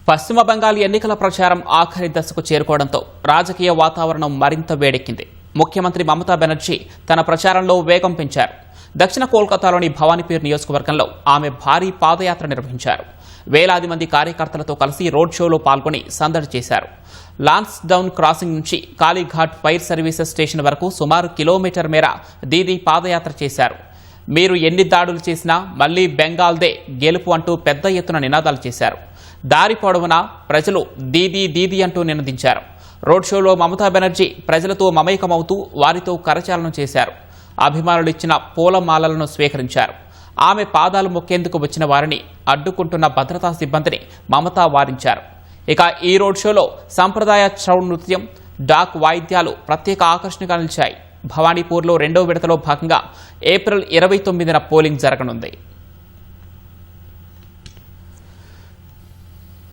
పశ్చిమ బెంగాల్ ఎన్నికల ప్రచారం ఆఖరి దశకు చేరుకోవడంతో రాజకీయ వాతావరణం మరింత వేడెక్కింది. ముఖ్యమంత్రి మమతా బెనర్జీ తన ప్రచారంలో వేగం పెంచారు. దక్షిణ కోల్కతాలోని భవానీపేర్ నియోజకవర్గంలో ఆమె భారీ పాదయాత్ర నిర్వహించారు. వేలాది మంది కార్యకర్తలతో కలిసి రోడ్ షోలో పాల్గొని సందడి చేశారు. లాన్స్డౌన్ క్రాసింగ్ నుంచి కాళీఘాట్ ఫైర్ సర్వీసెస్ స్టేషన్ వరకు సుమారు కిలోమీటర్ మేర దీదీ పాదయాత్ర చేశారు. మీరు ఎన్ని దాడులు చేసినా మళ్లీ బెంగాల్దే గెలుపు అంటూ పెద్ద ఎత్తున నినాదాలు చేశారు. దారి పొడవునా ప్రజలు దీదీ దీదీ అంటూ నినదించారు. రోడ్ షోలో మమతా బెనర్జీ ప్రజలతో మమేకమవుతూ వారితో కరచాలనం చేశారు. అభిమానులు ఇచ్చిన పూలమాలలను స్వీకరించారు. ఆమె పాదాలు మొక్కేందుకు వచ్చిన వారిని అడ్డుకుంటున్న భద్రతా సిబ్బందిని మమతా వారించారు. ఇక ఈ రోడ్ షోలో సంప్రదాయ ఛౌ నృత్యం, డాక్ వాయిద్యాలు ప్రత్యేక ఆకర్షణగా నిలిచాయి. భవానీపూర్లో రెండో విడతలో భాగంగా ఏప్రిల్ 29న పోలింగ్ జరగనుంది.